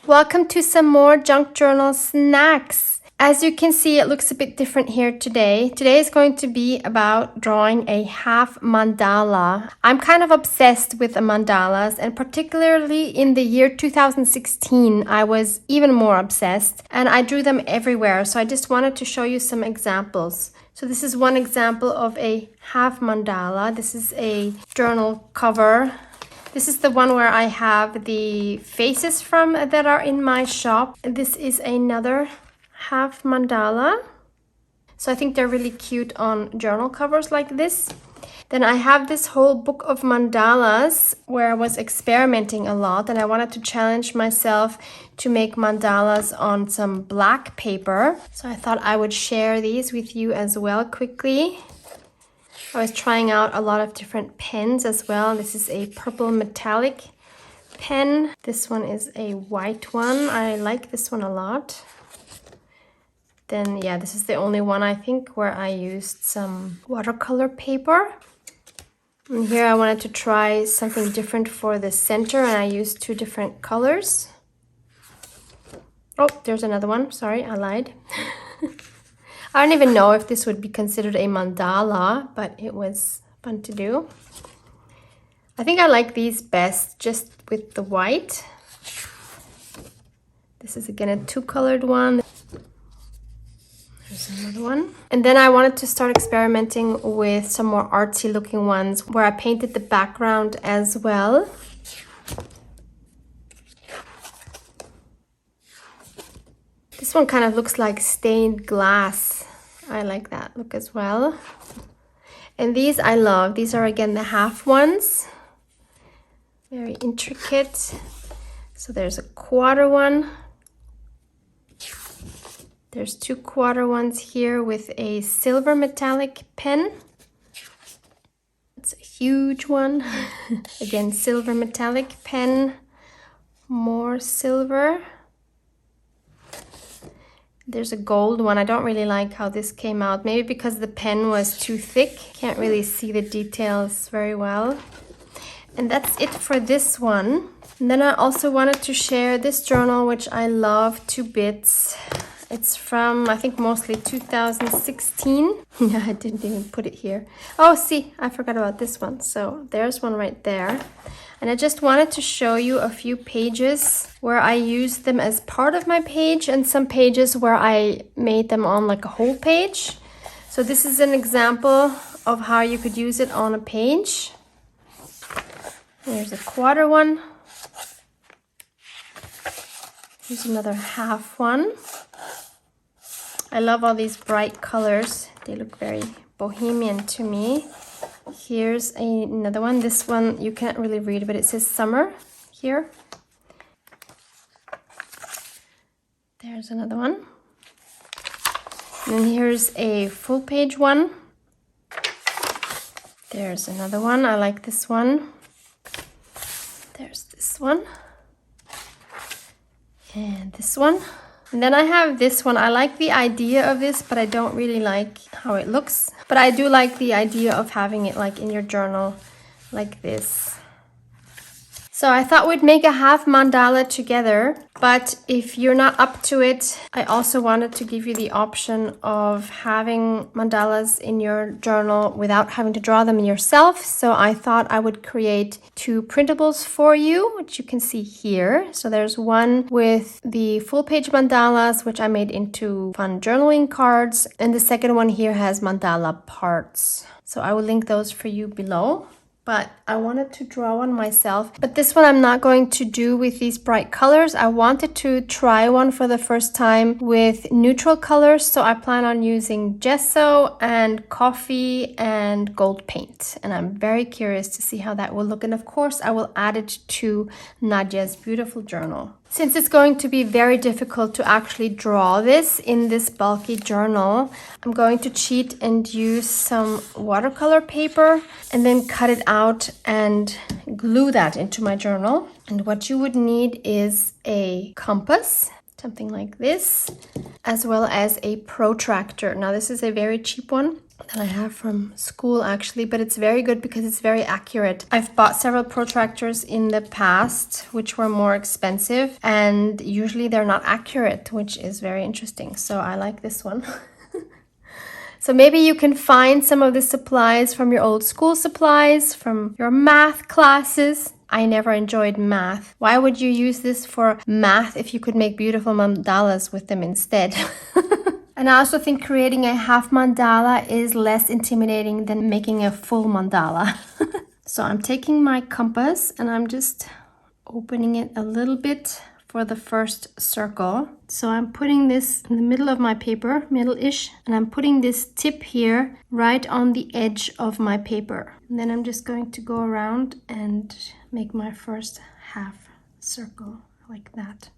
Welcome to some more junk journal snacks. As you can see, it looks a bit different here today. Today is going to be about drawing a half mandala. I'm kind of obsessed with the mandalas, and particularly in the year 2016, I was even more obsessed, and I drew them everywhere. So I just wanted to show you some examples. So this is one example of a half mandala. This is a journal cover. This is the one where I have the faces from that are in my shop. This is another half mandala. So I think they're really cute on journal covers like this. Then I have this whole book of mandalas where I was experimenting a lot, and I wanted to challenge myself to make mandalas on some black paper. So I thought I would share these with you as well quickly. I was trying out a lot of different pens as well. This is a purple metallic pen. This one is a white one. I like this one a lot. Then, yeah, this is the only one I think where I used some watercolor paper. And here I wanted to try something different for the center, and I used two different colors. Oh, there's another one. Sorry, I lied. I don't even know if this would be considered a mandala, but it was fun to do. I think I like these best just with the white. This is again a two-colored one. There's another one. And then I wanted to start experimenting with some more artsy looking ones where I painted the background as well. This one kind of looks like stained glass. I like that look as well. And these I love. These are again the half ones. Very intricate. So there's a quarter one. There's two quarter ones here with a silver metallic pen. It's a huge one. Again, silver metallic pen. More silver. There's a gold one. I don't really like how this came out. Maybe because the pen was too thick. Can't really see the details very well. And that's it for this one. And then I also wanted to share this journal, which I love to bits. It's from, I think, mostly 2016. Yeah, I didn't even put it here. Oh, see, I forgot about this one. So there's one right there. And I just wanted to show you a few pages where I used them as part of my page and some pages where I made them on like a whole page. So this is an example of how you could use it on a page. Here's a quarter one. Here's another half one. I love all these bright colors. They look very bohemian to me. Here's another one. This one you can't really read, but it says summer here. There's another one. And here's a full page one. There's another one. I like this one. There's this one. And this one. And then I have this one. I like the idea of this, but I don't really like how it looks. But I do like the idea of having it like in your journal like this. So I thought we'd make a half mandala together, but if you're not up to it, I also wanted to give you the option of having mandalas in your journal without having to draw them yourself. So I thought I would create two printables for you, which you can see here. So there's one with the full page mandalas, which I made into fun journaling cards. And the second one here has mandala parts. So I will link those for you below. But I wanted to draw one myself. But this one I'm not going to do with these bright colors. I wanted to try one for the first time with neutral colors. So I plan on using gesso and coffee and gold paint. And I'm very curious to see how that will look. And of course, I will add it to Nadia's beautiful journal. Since it's going to be very difficult to actually draw this in this bulky journal, I'm going to cheat and use some watercolor paper and then cut it out and glue that into my journal. And what you would need is a compass to something like this, as well as a protractor. Now this is a very cheap one that I have from school actually, but it's very good because it's very accurate. I've bought several protractors in the past which were more expensive, and usually they're not accurate, which is very interesting. So I like this one. So maybe you can find some of the supplies from your old school supplies, from your math classes. I never enjoyed math. Why would you use this for math if you could make beautiful mandalas with them instead? And I also think creating a half mandala is less intimidating than making a full mandala. So I'm taking my compass and I'm just opening it a little bit for the first circle. So I'm putting this in the middle of my paper, middle-ish, and I'm putting this tip here right on the edge of my paper. And then I'm just going to go around and make my first half circle like that.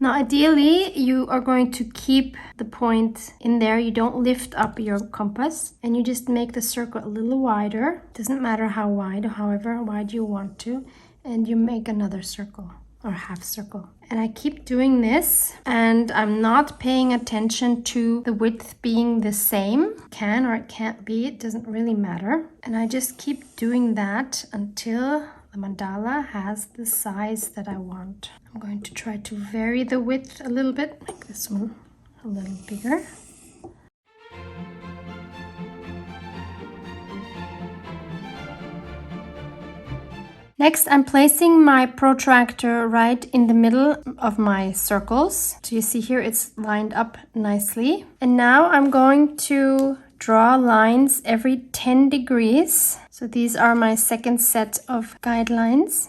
Now ideally you are going to keep the point in there. You don't lift up your compass, and you just make the circle a little wider. Doesn't matter how wide or however wide you want to, and you make another circle or half circle. And I keep doing this, and I'm not paying attention to the width being the same. It can or it can't be, it doesn't really matter. And I just keep doing that until the mandala has the size that I want. I'm going to try to vary the width a little bit, make this one a little bigger. Next, I'm placing my protractor right in the middle of my circles. So you see here it's lined up nicely. And now I'm going to draw lines every 10 degrees. So these are my second set of guidelines.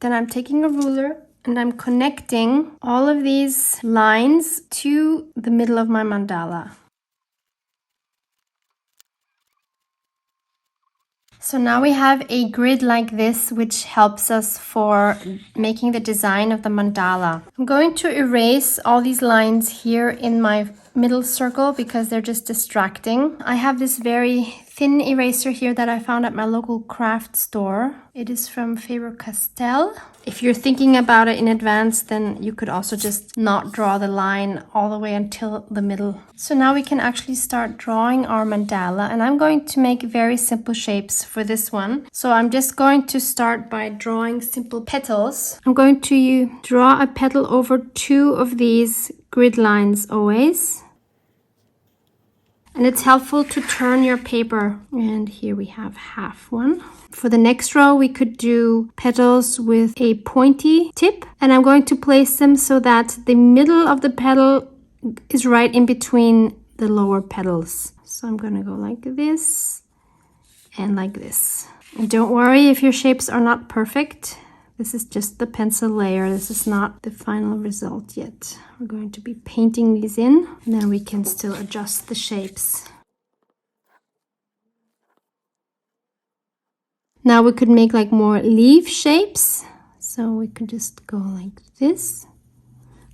Then I'm taking a ruler and I'm connecting all of these lines to the middle of my mandala. So now we have a grid like this, which helps us for making the design of the mandala. I'm going to erase all these lines here in my middle circle because they're just distracting. I have this very thin eraser here that I found at my local craft store. It is from Faber-Castell. If you're thinking about it in advance, then you could also just not draw the line all the way until the middle. So now we can actually start drawing our mandala, and I'm going to make very simple shapes for this one. So I'm just going to start by drawing simple petals. I'm going to draw a petal over 2 of these grid lines always. And it's helpful to turn your paper. And here we have half one. For the next row, we could do petals with a pointy tip. And I'm going to place them so that the middle of the petal is right in between the lower petals. So I'm going to go like this and like this. And don't worry if your shapes are not perfect. This is just the pencil layer. This is not the final result yet. We're going to be painting these in, and then we can still adjust the shapes. Now we could make like more leaf shapes. So we could just go like this,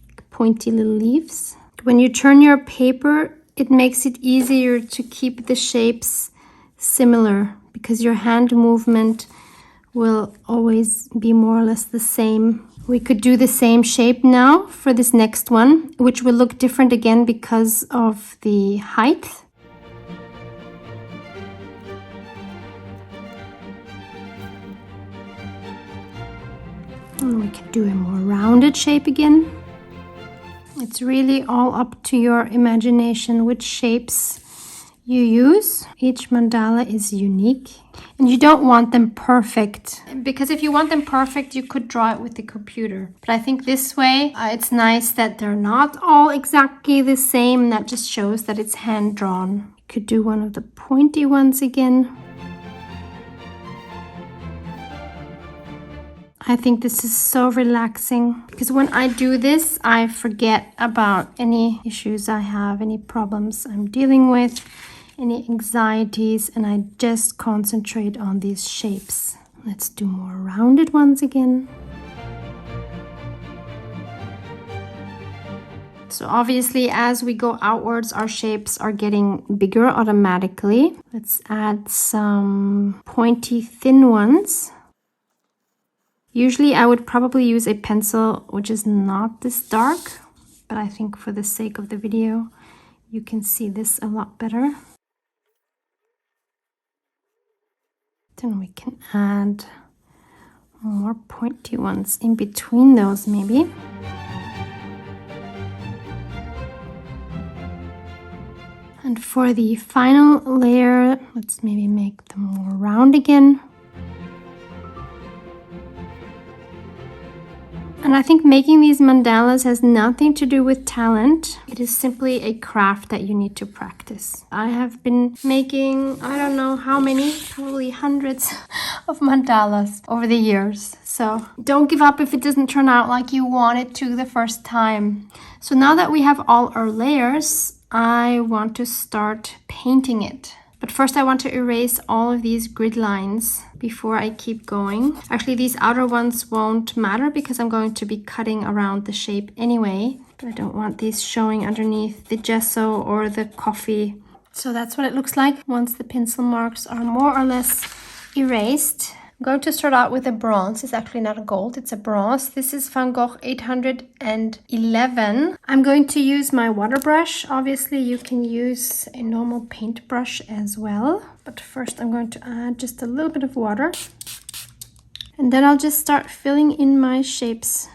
like pointy little leaves. When you turn your paper, it makes it easier to keep the shapes similar because your hand movement will always be more or less the same. We could do the same shape now for this next one, which will look different again because of the height. And we can do a more rounded shape again. It's really all up to your imagination which shapes you use. Each mandala is unique, and you don't want them perfect, because if you want them perfect you could draw it with the computer. But I think this way it's nice that they're not all exactly the same. That just shows that it's hand drawn. You could do one of the pointy ones again. I think this is so relaxing because when I do this, I forget about any issues I have, any problems I'm dealing with, any anxieties, and I just concentrate on these shapes. Let's do more rounded ones again. So obviously, as we go outwards, our shapes are getting bigger automatically. Let's add some pointy thin ones. Usually I would probably use a pencil which is not this dark, but I think for the sake of the video, you can see this a lot better. Then we can add more pointy ones in between those maybe. And for the final layer, let's maybe make them more round again. And I think making these mandalas has nothing to do with talent. It is simply a craft that you need to practice. I have been making, I don't know how many, probably hundreds of mandalas over the years. So don't give up if it doesn't turn out like you want it to the first time. So now that we have all our layers, I want to start painting it. But first I want to erase all of these grid lines before I keep going. Actually, these outer ones won't matter because I'm going to be cutting around the shape anyway. But I don't want these showing underneath the gesso or the coffee. So that's what it looks like once the pencil marks are more or less erased. I'm going to start out with a bronze. It's actually not a gold, it's a bronze. This is Van Gogh 811. I'm going to use my water brush. Obviously, you can use a normal paintbrush as well. But first I'm going to add just a little bit of water. And then I'll just start filling in my shapes.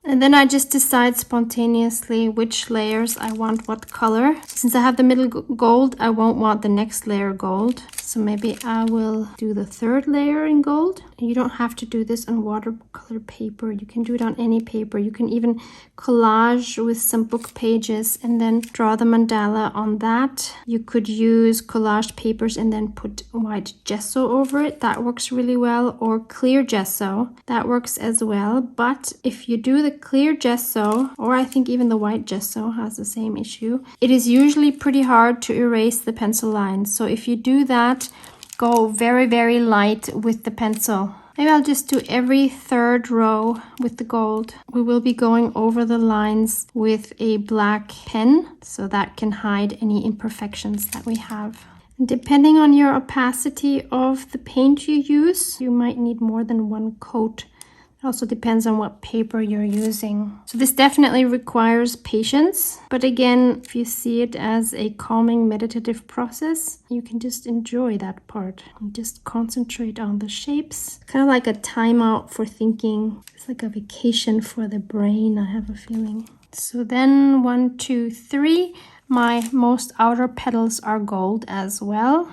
And then I just decide spontaneously which layers I want what color. Since I have the middle gold, I won't want the next layer gold. So maybe I will do the third layer in gold. You don't have to do this on watercolor paper. You can do it on any paper. You can even collage with some book pages and then draw the mandala on that. You could use collaged papers and then put white gesso over it. That works really well. Or clear gesso. That works as well. But if you do the clear gesso, or I think even the white gesso has the same issue, it is usually pretty hard to erase the pencil lines. So if you do that, go very, very light with the pencil. Maybe I'll just do every third row with the gold. We will be going over the lines with a black pen, so that can hide any imperfections that we have. And depending on your opacity of the paint you use, you might need more than one coat. It also depends on what paper you're using. So this definitely requires patience. But again, if you see it as a calming meditative process, you can just enjoy that part and just concentrate on the shapes. Kind of like a timeout for thinking. It's like a vacation for the brain, I have a feeling. So then 1, 2, 3. My most outer petals are gold as well.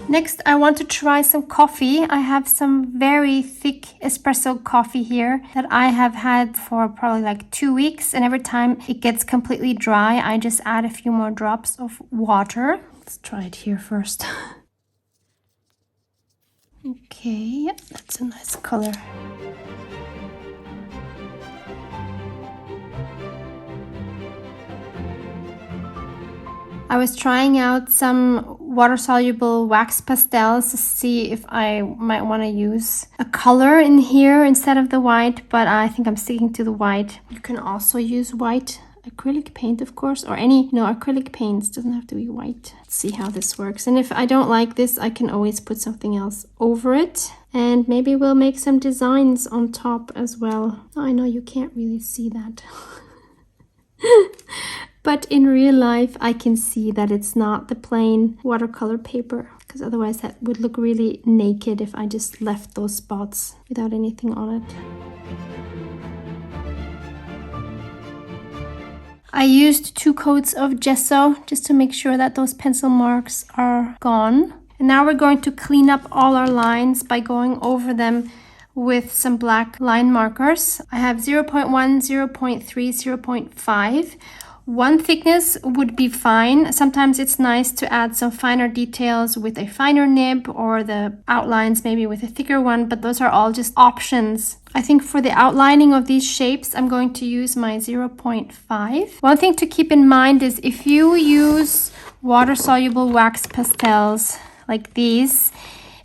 Next, I want to try some coffee. I have some very thick espresso coffee here that I have had for probably like 2 weeks. And every time it gets completely dry, I just add a few more drops of water. Let's try it here first. Okay, yeah, that's a nice color. I was trying out some water-soluble wax pastels to see if I might want to use a color in here instead of the white, but I think I'm sticking to the white. You can also use white acrylic paint, of course, or acrylic paints. Doesn't have to be white. Let's see how this works. And if I don't like this, I can always put something else over it. And maybe we'll make some designs on top as well. Oh, I know you can't really see that. But in real life, I can see that it's not the plain watercolor paper, because otherwise that would look really naked if I just left those spots without anything on it. I used 2 coats of gesso just to make sure that those pencil marks are gone. And now we're going to clean up all our lines by going over them with some black line markers. I have 0.1, 0.3, 0.5. 1 thickness would be fine. Sometimes it's nice to add some finer details with a finer nib, or the outlines maybe with a thicker one, but those are all just options. I think for the outlining of these shapes, I'm going to use my 0.5. One thing to keep in mind is if you use water-soluble wax pastels like these,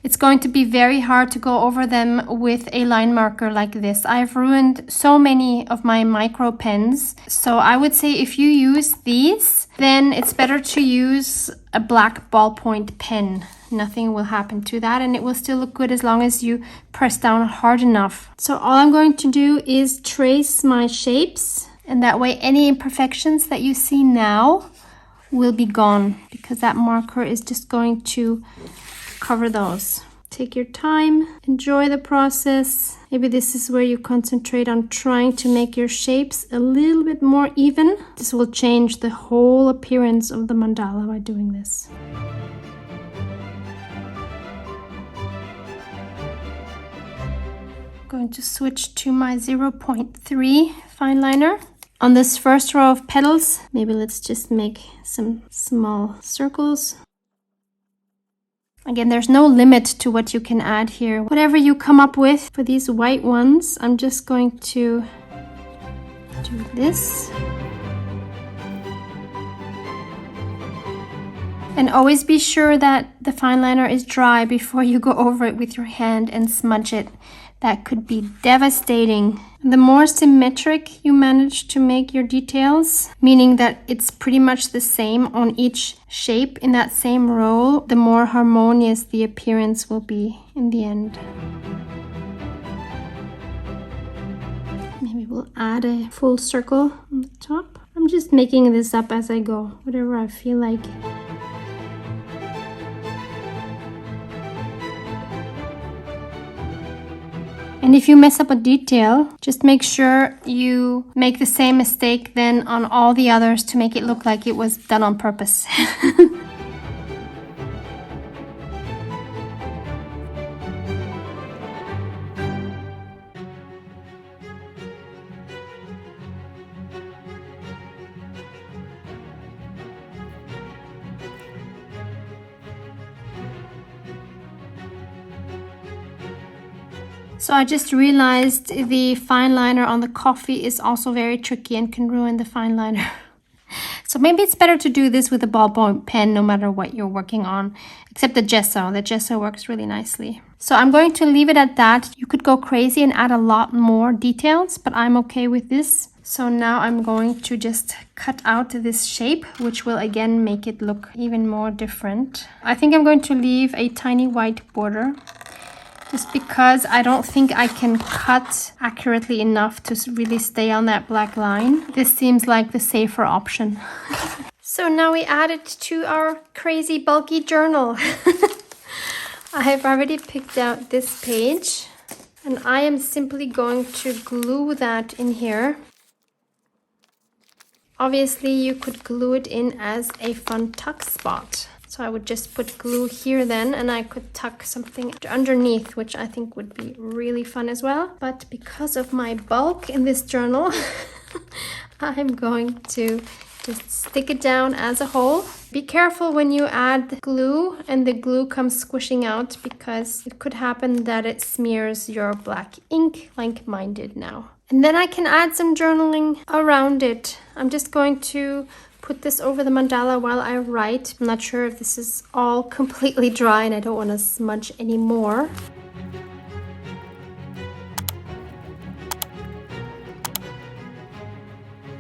it's going to be very hard to go over them with a line marker like this. I've ruined so many of my micro pens. So I would say if you use these, then it's better to use a black ballpoint pen. Nothing will happen to that, and it will still look good as long as you press down hard enough. So all I'm going to do is trace my shapes, and that way any imperfections that you see now will be gone, because that marker is just going to cover those. Take your time, enjoy the process. Maybe this is where you concentrate on trying to make your shapes a little bit more even. This will change the whole appearance of the mandala by doing this. I'm going to switch to my 0.3 fine liner. On this first row of petals, maybe let's just make some small circles. Again, there's no limit to what you can add here. Whatever you come up with for these white ones, I'm just going to do this. And always be sure that the fine liner is dry before you go over it with your hand and smudge it. That could be devastating. The more symmetric you manage to make your details, meaning that it's pretty much the same on each shape in that same row, the more harmonious the appearance will be in the end. Maybe we'll add a full circle on the top. I'm just making this up as I go, whatever I feel like. And if you mess up a detail, just make sure you make the same mistake then on all the others to make it look like it was done on purpose. So I just realized the fine liner on the coffee is also very tricky and can ruin the fine liner. So maybe it's better to do this with a ballpoint pen no matter what you're working on, except the gesso. The gesso works really nicely. So I'm going to leave it at that. You could go crazy and add a lot more details, but I'm okay with this. So now I'm going to just cut out this shape, which will again make it look even more different. I think I'm going to leave a tiny white border, just because I don't think I can cut accurately enough to really stay on that black line. This seems like the safer option. So now we add it to our crazy bulky journal. I have already picked out this page, and I am simply going to glue that in here. Obviously, you could glue it in as a fun tuck spot. So I would just put glue here then, and I could tuck something underneath, which I think would be really fun as well. But because of my bulk in this journal, I'm going to just stick it down as a whole. Be careful when you add glue and the glue comes squishing out, because it could happen that it smears your black ink like mine did now. And then I can add some journaling around it. I'm just going to put this over the mandala while I write. I'm not sure if this is all completely dry and I don't want to smudge anymore.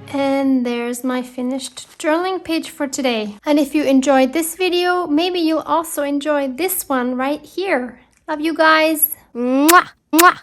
And there's my finished journaling page for today. And if you enjoyed this video, maybe you'll also enjoy this one right here. Love you guys. Mwah! Mwah!